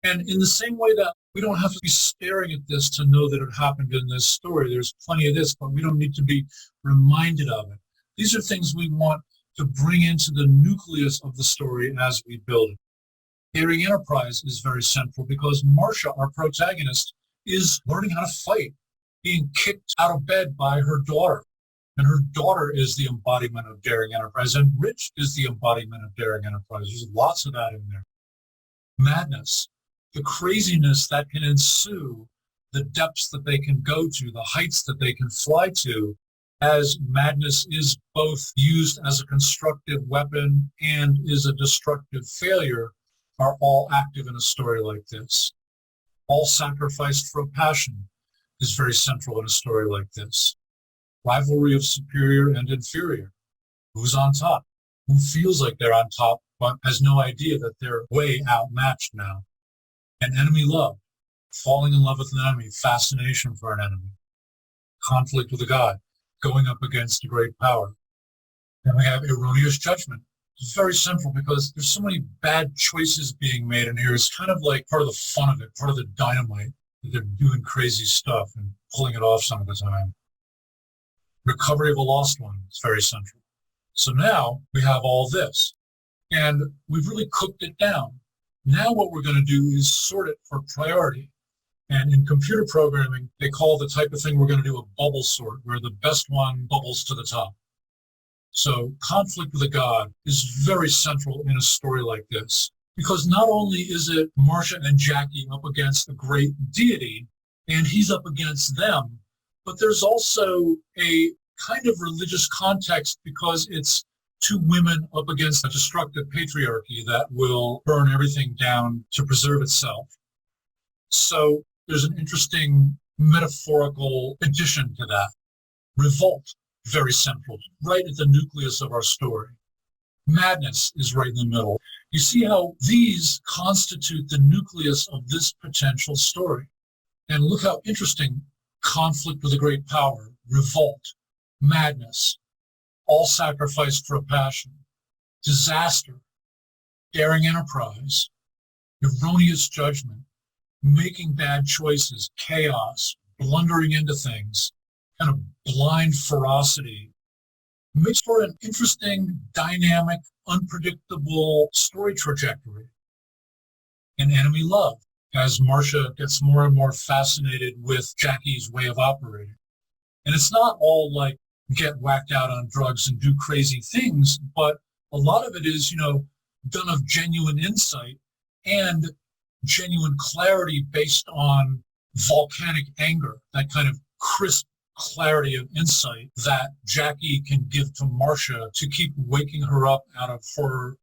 And in the same way that we don't have to be staring at this to know that it happened in this story, there's plenty of this, but we don't need to be reminded of it. These are things we want to bring into the nucleus of the story as we build it. Daring enterprise is very central because Marcia, our protagonist, is learning how to fight, being kicked out of bed by her daughter. And her daughter is the embodiment of daring enterprise, and Rich is the embodiment of daring enterprise. There's lots of that in there. Madness, the craziness that can ensue, the depths that they can go to, the heights that they can fly to, as madness is both used as a constructive weapon and is a destructive failure, are all active in a story like this. All sacrificed for a passion is very central in a story like this. Rivalry of superior and inferior. Who's on top? Who feels like they're on top but has no idea that they're way outmatched now? And enemy love. Falling in love with an enemy. Fascination for an enemy. Conflict with a god. Going up against a great power. Then we have erroneous judgment. It's very central because there's so many bad choices being made in here. It's kind of like part of the fun of it, part of the dynamite, that they're doing crazy stuff and pulling it off some of the time. Recovery of a lost one is very central. So now we have all this, and we've really cooked it down. Now what we're going to do is sort it for priority. And in computer programming, they call the type of thing we're going to do a bubble sort, where the best one bubbles to the top. So conflict with a god is very central in a story like this, because not only is it Marcia and Jackie up against a great deity, and he's up against them, but there's also a kind of religious context because it's two women up against a destructive patriarchy that will burn everything down to preserve itself. So there's an interesting metaphorical addition to that. Revolt, very central, right at the nucleus of our story. Madness is right in the middle. You see how these constitute the nucleus of this potential story. And look how interesting: conflict with a great power, revolt, madness, all sacrificed for a passion, disaster, daring enterprise, erroneous judgment, making bad choices, chaos, blundering into things, kind of blind ferocity. Makes for an interesting, dynamic, unpredictable story trajectory. And enemy love, as Marcia gets more and more fascinated with Jackie's way of operating. And it's not all like get whacked out on drugs and do crazy things, but a lot of it is, done of genuine insight and genuine clarity based on volcanic anger, that kind of crisp clarity of insight that Jackie can give to Marcia to keep waking her up out of her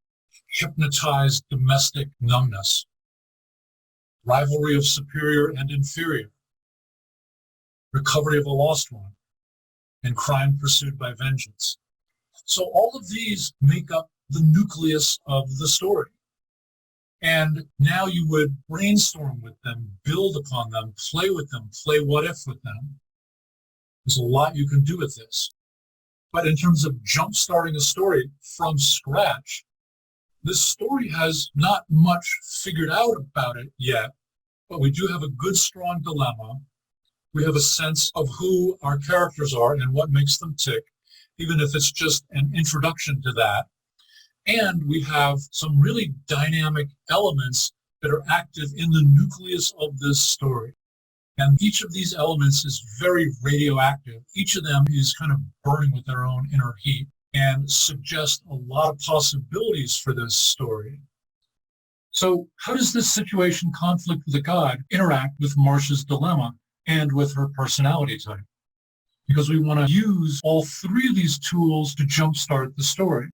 hypnotized domestic numbness. Rivalry of superior and inferior. Recovery of a lost one. And crime pursued by vengeance. So all of these make up the nucleus of the story. And now you would brainstorm with them, build upon them, play with them, play what if with them. There's a lot you can do with this. But in terms of jump-starting a story from scratch, this story has not much figured out about it yet, but we do have a good, strong dilemma. We have a sense of who our characters are and what makes them tick, even if it's just an introduction to that. And we have some really dynamic elements that are active in the nucleus of this story. And each of these elements is very radioactive. Each of them is kind of burning with their own inner heat and suggest a lot of possibilities for this story. So how does this situation, conflict with a god, interact with Marcia's dilemma and with her personality type? Because we want to use all three of these tools to jumpstart the story.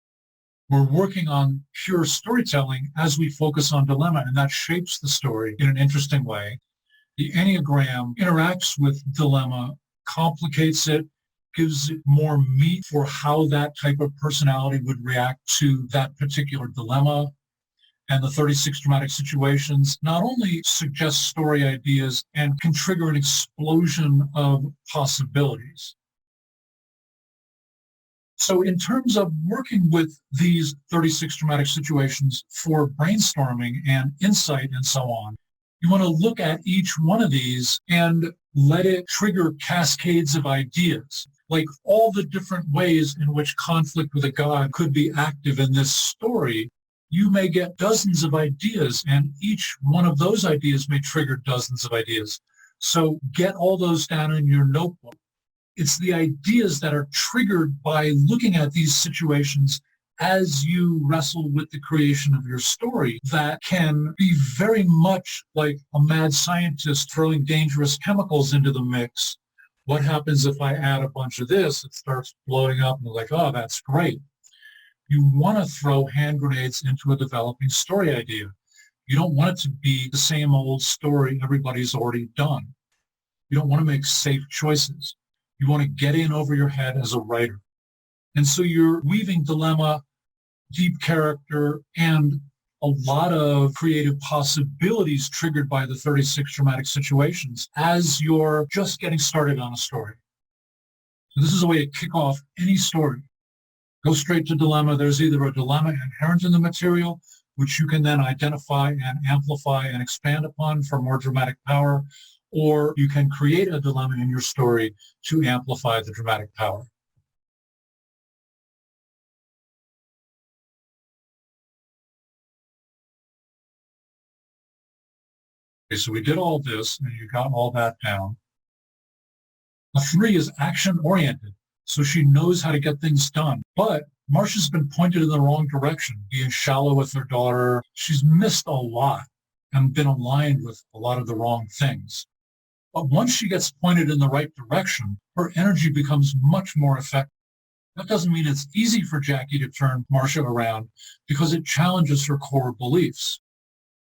We're working on pure storytelling as we focus on dilemma, and that shapes the story in an interesting way. The Enneagram interacts with dilemma, complicates it, gives it more meat for how that type of personality would react to that particular dilemma. And the 36 dramatic situations not only suggest story ideas and can trigger an explosion of possibilities. So in terms of working with these 36 dramatic situations for brainstorming and insight and so on, you want to look at each one of these and let it trigger cascades of ideas, like all the different ways in which conflict with a god could be active in this story. You may get dozens of ideas, and each one of those ideas may trigger dozens of ideas. So get all those down in your notebook. It's the ideas that are triggered by looking at these situations as you wrestle with the creation of your story that can be very much like a mad scientist throwing dangerous chemicals into the mix. What happens if I add a bunch of this? It starts blowing up and you're like, oh, that's great. You want to throw hand grenades into a developing story idea. You don't want it to be the same old story everybody's already done. You don't want to make safe choices. You want to get in over your head as a writer. And so you're weaving dilemma, deep character, and a lot of creative possibilities triggered by the 36 dramatic situations as you're just getting started on a story. So this is a way to kick off any story. Go straight to dilemma. There's either a dilemma inherent in the material, which you can then identify and amplify and expand upon for more dramatic power, or you can create a dilemma in your story to amplify the dramatic power. Okay, so we did all this, and you got all that down. A 3 is action-oriented, so she knows how to get things done. But Marcia's been pointed in the wrong direction, being shallow with her daughter. She's missed a lot and been aligned with a lot of the wrong things. But once she gets pointed in the right direction, her energy becomes much more effective. That doesn't mean it's easy for Jackie to turn Marcia around because it challenges her core beliefs.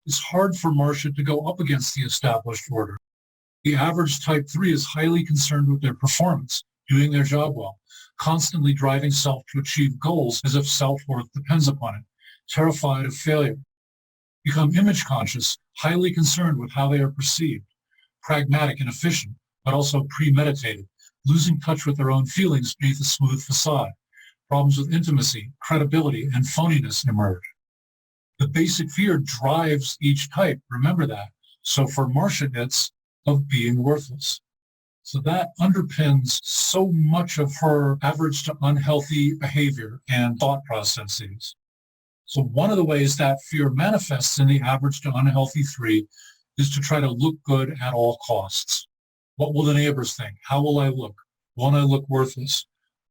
It's hard for Marcia to go up against the established order. The average type 3 is highly concerned with their performance, doing their job well, constantly driving self to achieve goals as if self-worth depends upon it, terrified of failure, become image conscious, highly concerned with how they are perceived, pragmatic and efficient, but also premeditated, losing touch with their own feelings beneath a smooth facade. Problems with intimacy, credibility, and phoniness emerge. The basic fear drives each type, remember that. So for Marcia, it's of being worthless. So that underpins so much of her average to unhealthy behavior and thought processes. So one of the ways that fear manifests in the average to unhealthy 3 is to try to look good at all costs. What will the neighbors think? How will I look? Won't I look worthless?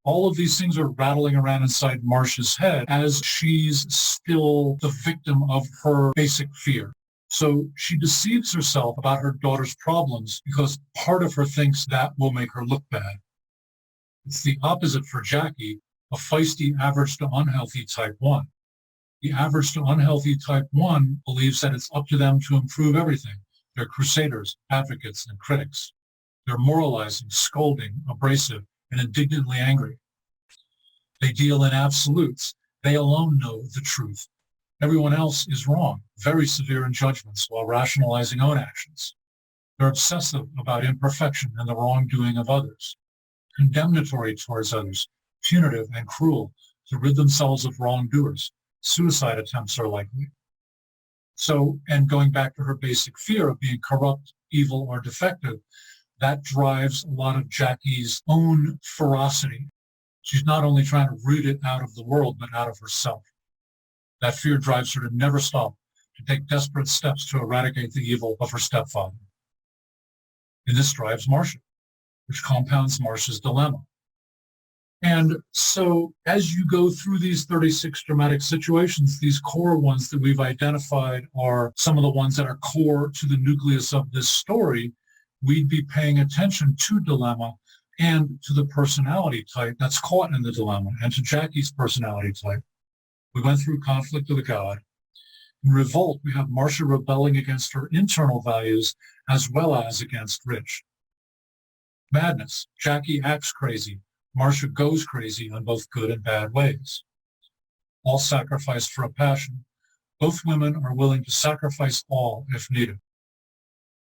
All of these things are rattling around inside Marcia's head as she's still the victim of her basic fear. So she deceives herself about her daughter's problems because part of her thinks that will make her look bad. It's the opposite for Jackie, a feisty average to unhealthy type 1. The average to unhealthy type 1 believes that it's up to them to improve everything. They're crusaders, advocates, and critics. They're moralizing, scolding, abrasive, and indignantly angry. They deal in absolutes. They alone know the truth. Everyone else is wrong, very severe in judgments while rationalizing own actions. They're obsessive about imperfection and the wrongdoing of others, condemnatory towards others, punitive and cruel to rid themselves of wrongdoers. Suicide attempts are likely. So, and going back to her basic fear of being corrupt, evil, or defective, that drives a lot of Jackie's own ferocity. She's not only trying to root it out of the world, but out of herself. That fear drives her to never stop, to take desperate steps to eradicate the evil of her stepfather. And this drives Marcia, which compounds Marcia's dilemma. And so as you go through these 36 dramatic situations, these core ones that we've identified are some of the ones that are core to the nucleus of this story. We'd be paying attention to dilemma and to the personality type that's caught in the dilemma and to Jackie's personality type, We went through conflict of the god. In revolt, we have Marcia rebelling against her internal values as well as against Rich. Madness, Jackie acts crazy. Marcia goes crazy in both good and bad ways. All sacrificed for a passion. Both women are willing to sacrifice all if needed.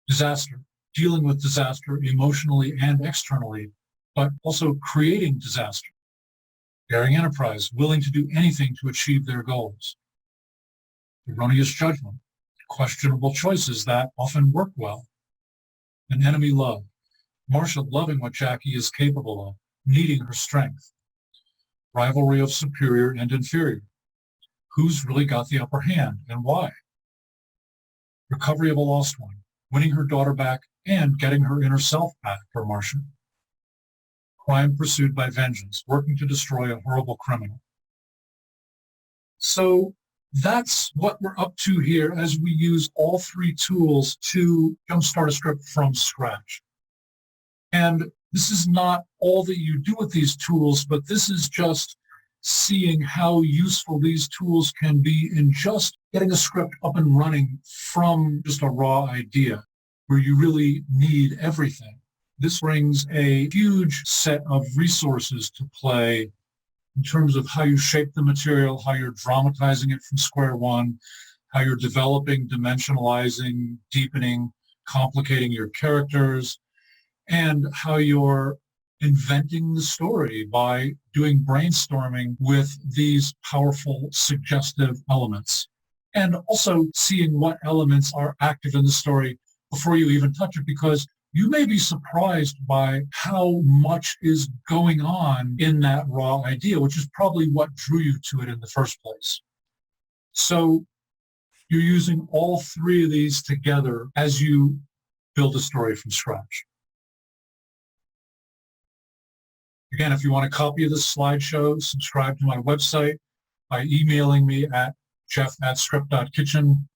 Disaster, dealing with disaster emotionally and externally, but also creating disaster. Daring enterprise, willing to do anything to achieve their goals. Erroneous judgment, questionable choices that often work well. An enemy love, Marcia loving what Jackie is capable of, needing her strength. Rivalry of superior and inferior. Who's really got the upper hand and why? Recovery of a lost one, winning her daughter back and getting her inner self back for Marcia. Crime pursued by vengeance, working to destroy a horrible criminal. So that's what we're up to here as we use all three tools to jumpstart a script from scratch. And this is not all that you do with these tools, but this is just seeing how useful these tools can be in just getting a script up and running from just a raw idea where you really need everything. This brings a huge set of resources to play in terms of how you shape the material, how you're dramatizing it from square one, how you're developing, dimensionalizing, deepening, complicating your characters, and how you're inventing the story by doing brainstorming with these powerful, suggestive elements. And also seeing what elements are active in the story before you even touch it, because you may be surprised by how much is going on in that raw idea, which is probably what drew you to it in the first place. So you're using all three of these together as you build a story from scratch. Again, if you want a copy of this slideshow, subscribe to my website by emailing me at jeff@script.kitchen.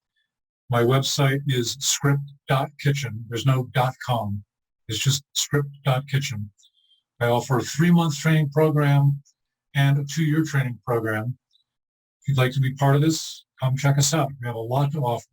My website is script.kitchen. There's no .com. It's just script.kitchen. I offer a 3-month training program and a 2-year training program. If you'd like to be part of this, come check us out. We have a lot to offer.